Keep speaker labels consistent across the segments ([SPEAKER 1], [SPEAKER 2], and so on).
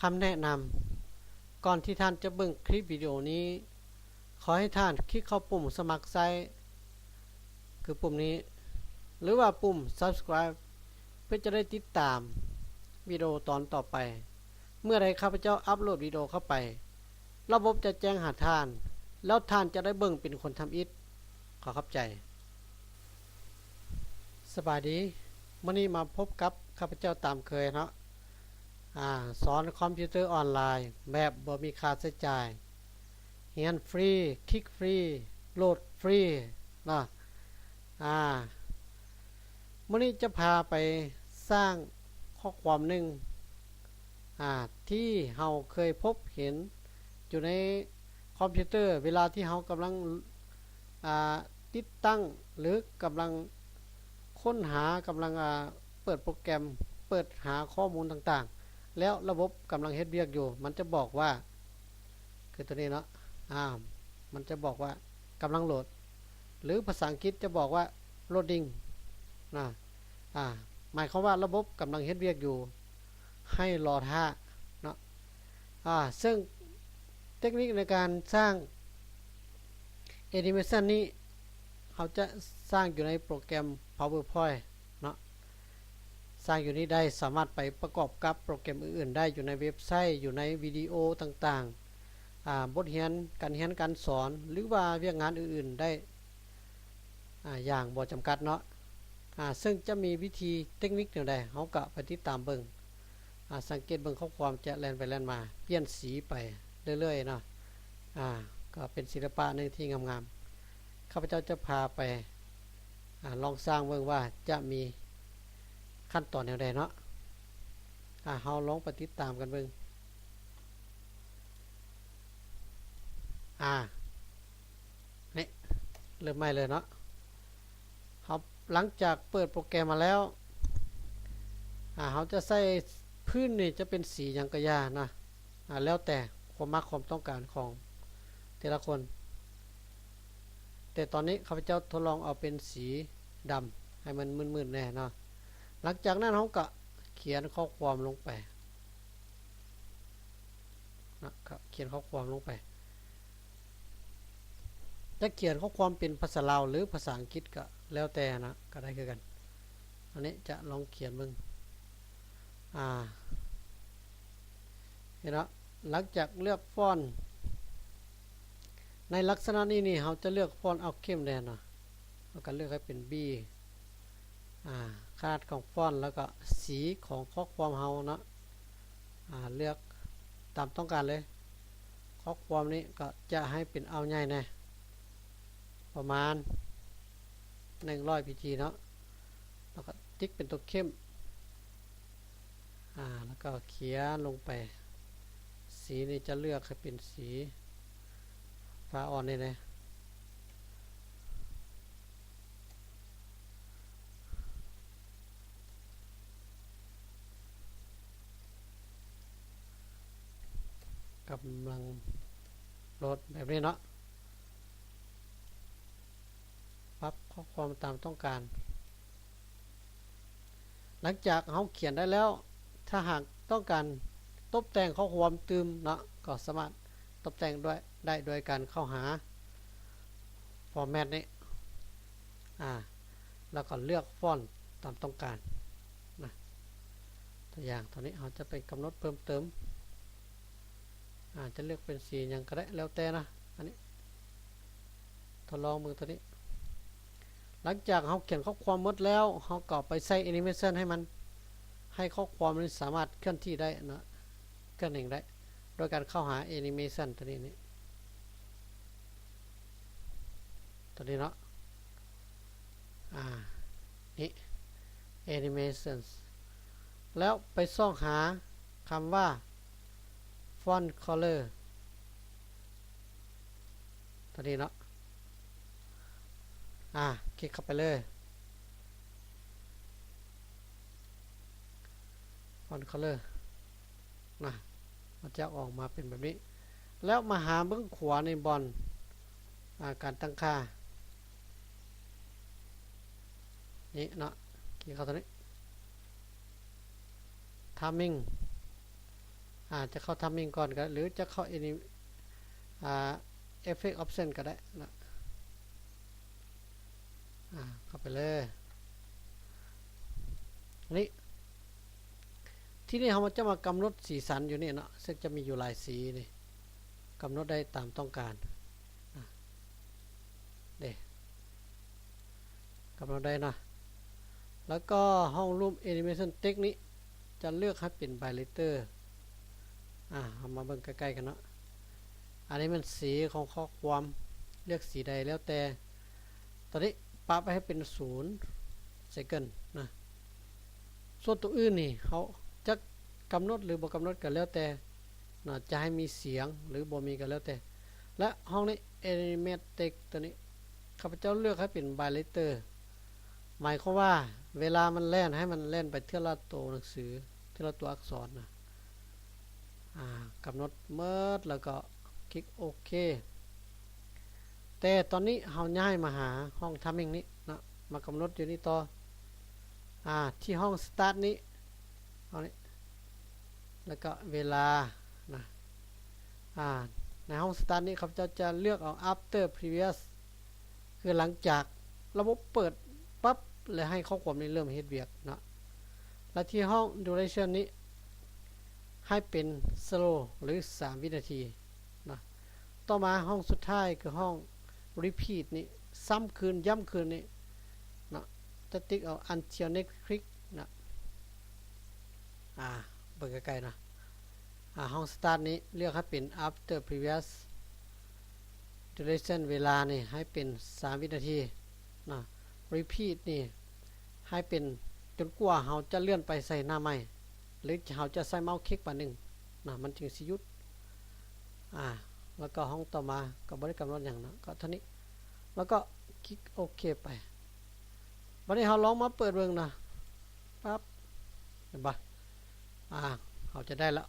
[SPEAKER 1] คำแนะนำก่อนที่ท่านจะเบิ่งคลิปวิดีโอนี้ขอให้ท่านคลิกเข้าปุ่มสมัครใจคือปุ่มนี้หรือว่าปุ่ม subscribe เพื่อจะได้ติดตามวิดีโอตอนต่อไปเมื่อใดข้าพเจ้าอัปโหลดวิดีโอเข้าไประบบจะแจ้งหาท่านแล้วท่านจะได้เบิ่งเป็นคนทำอิฐขอเข้าใจสบายดีมื้อนี้มาพบกับข้าพเจ้าตามเคยเนาะสอนคอมพิวเตอร์ออนไลน์แบบบ่มีค่าใช้จ่ายเรียนฟรีคลิกฟรีโหลดฟรีเนาะมื้อนี้จะพาไปสร้างข้อความหนึ่งที่เฮาเคยพบเห็นอยู่ในคอมพิวเตอร์เวลาที่เฮากำลังติดตั้งหรือกำลังค้นหากำลังเปิดโปรแกรมเปิดหาข้อมูลต่างๆแล้วระบบกำลังเฮ็ดเวียกอยู่มันจะบอกว่าคือตัวนี้เนาะมันจะบอกว่ากำลังโหลดหรือภาษาอังกฤษจะบอกว่า loading นะหมายความว่าระบบกำลังเฮ็ดเวียกอยู่ให้รอท่าเนาะซึ่งเทคนิคในการสร้าง Animation นี้เขาจะสร้างอยู่ในโปรแกรม PowerPoint เนาะสร้างอยู่นี้ได้สามารถไปประกอบกับโปรแกรมอื่นๆได้อยู่ในเว็บไซต์อยู่ในวิดีโอต่างๆบทเรียนการสอนหรือว่าเวียกงานอื่นๆได้อย่างบ่จำกัดเนาะซึ่งจะมีวิธีเทคนิคแนวใดเฮาก็ไปติดตามเบิ่งสังเกตเบิ่งข้อความจะแล่นไปแล่นมาเปลี่ยนสีไปเรื่อยๆเนาะก็เป็นศิลปะนึงที่งามๆข้าพเจ้าจะพาไปลองสร้างเบิ่งว่าจะมีขั้นตอนแนวใดเนาะเฮาลองไปติดตามกันเบิ่งนี่เริ่มใหม่เลยเนาะครับหลังจากเปิดโปรแกรมมาแล้วเขาจะใส่พื้นนี่จะเป็นสีอย่างกระยานะแล้วแต่ความมักความต้องการของแต่ละคนแต่ตอนนี้ข้าพเจ้าทดลองเอาเป็นสีดำให้มันมืดๆแน่เนาะหลังจากนั้นเขาก็เขียนข้อความลงไปนะครับเขียนข้อความลงไปจะเขียนข้อความเป็นภาษาลาวหรือภาษาอังกฤษก็แล้วแต่นะก็ได้คือกันอันนี้จะลองเขียนมึงเห็นแล้วหลังจากเลือกฟอนต์ในลักษณะนี้นี่เราจะเลือกฟอนต์เอาเข้มแดงนะเราก็เลือกให้เป็น B ขนาดของฟอนต์แล้วก็สีของข้อความเฮาเนาะเลือกตามต้องการเลยข้อความนี้ก็จะให้เป็นเอาใหญ่แน่ประมาณ100 pg เนาะแล้วก็ติ๊กเป็นตัวเข้มแล้วก็เขียนลงไปสีนี้จะเลือกให้เป็นสีฟ้าอ่อนนี่นะกำลังโหลดแบบนี้เนาะปรับข้อความตามต้องการหลังจากเขาเขียนได้แล้วถ้าหากต้องการตกแต่งข้อความเติมเนาะก็สามารถตกแต่งด้วยได้โดยการเข้าหาฟอร์แมตนี้แล้วก็เลือกฟอนต์ตามต้องการนะตัวอย่างตัวนี้เราจะไปกำหนดเพิ่มเติมจะเลือกเป็นสีอย่างก็ได้แล้วแต่นะอันนี้ทดลองมือตัวนี้หลังจากเราเขียนข้อความหมดแล้วเราก็ไปใส่แอนิเมชันให้มันให้ข้อความมันสามารถเคลื่อนที่ได้นะเคลื่อนเองได้โดยการเข้าหาแอนิเมชันตัวนี้เนาะนี่ animations แล้วไปซ่องหาคำว่า font color ตัวนี้เนาะคลิกเข้าไปเลย font color มันจะออกมาเป็นแบบนี้แล้วมาหาเบื้องขวาในบอลการตั้งค่านี่เนาะคลิกเข้าตัวนี้ timing จะเข้า timing ก่อนก็หรือจะเข้า effect option ก็ได้นะเข้าไปเลยนี่ที่นี่เราจะมากำหนดสีสันอยู่นี่เนาะซึ่งจะมีอยู่หลายสีนี่กำหนดได้ตามต้องการเด้กำหนดได้นะแล้วก็ห้องรูป animation text นี้จะเลือกให้เป็น highlighter เอามาเบิ่งใกล้ๆกันเนาะอันนี้มันสีของข้อความเลือกสีใดแล้วแต่ตอนนี้ปรับไปให้เป็น0 second นะส่วนตัวอื่นนี่เขาจะกำหนดหรือบ่กำหนดกันแล้วแต่นะจะให้มีเสียงหรือบ่มีกันแล้วแต่และห้องนี้ animate text ตัวนี้ข้าพเจ้าเลือกให้เป็น highlighter หมายความว่าเวลามันแล่นให้มันแล่นไปเท่าละตัวหนังสือเท่าละตัวอักษรนะกำหนดเมิดแล้วก็คลิกโอเคแต่ตอนนี้เราย้ายมาหาห้อง timing นี้นะมากำหนดอยู่นี่ต่อที่ห้อง start นี้เอานี้แล้วก็เวลานะในห้อง start นี้เขาจะเลือกเอา after previous คือหลังจากระบบเปิดปั๊บเลยให้ข้อความนี้เริ่มเฮ็ดเวียกนะและที่ห้อง duration นี้ให้เป็น slow หรือ3วินาทีนะต่อมาห้องสุดท้ายคือห้อง repeat นี้ซ้ำคืนย้ำคืนนี้นะจะติ๊กเอา until next click นะเบิ่งใกล้ๆนะห้อง start นี้เลือกให้เป็น after previous duration เวลานี่ให้เป็น3วินาทีนะ repeat นี่ให้เป็นจนกว่าเราจะเลื่อนไปใส่หน้าใหม่หรือเราจะใส่เมาส์คลิกมาหนึ่งนะมันจึงสิหยุดแล้วก็ห้องต่อมาก็บ่ได้กำหนดอย่างนะก็เท่านี้แล้วก็คลิกโอเคไปวันนี้เราลองมาเปิดเบิ่งนะปั๊บเห็นปะเราจะได้แล้ว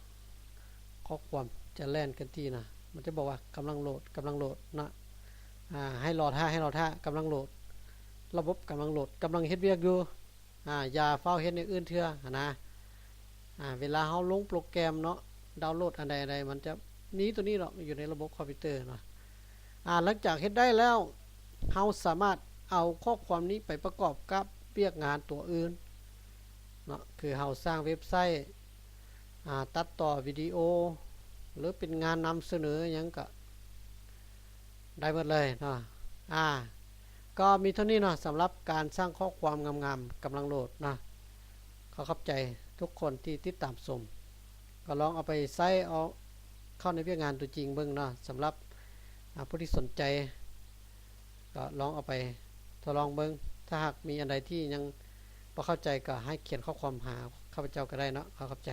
[SPEAKER 1] ข้อความจะแล่นกันที่นะมันจะบอกว่ากำลังโหลดนะให้รอท่ากำลังโหลดระบบกำลังโหลดกำลังเฮ็ดเวียกอยู่อย่าเฝ้าเฮ็ดในอื่นเถื่อนะเวลาเฮาลงโปรแกรมเนาะดาวน์โหลดอันใดมันจะนี้ตัวนี้เนาะอยู่ในระบบคอมพิวเตอร์เนาะหลังจากเฮ็ดได้แล้วเฮาสามารถเอาข้อความนี้ไปประกอบกับเวียกงานตัวอื่นเนาะคือเฮาสร้างเว็บไซต์ตัดต่อวิดีโอหรือเป็นงานนำเสนอหยังก็ได้หมดเลยเนาะก็มีเท่านี้เนาะสำหรับการสร้างข้อความงามๆกำลังโหลดนะขอขอบใจทุกคนที่ติดตามชมก็ลองเอาไปใช้เอาเข้าในเวียกงานตัวจริงเบิ่งเนาะสำหรับผู้ที่สนใจก็ลองเอาไปทดลองเบิ่งถ้าหากมีอันใดที่ยังบ่เข้าใจก็ให้เขียนข้อความหาข้าพเจ้าก็ได้เนาะขอขอบใจ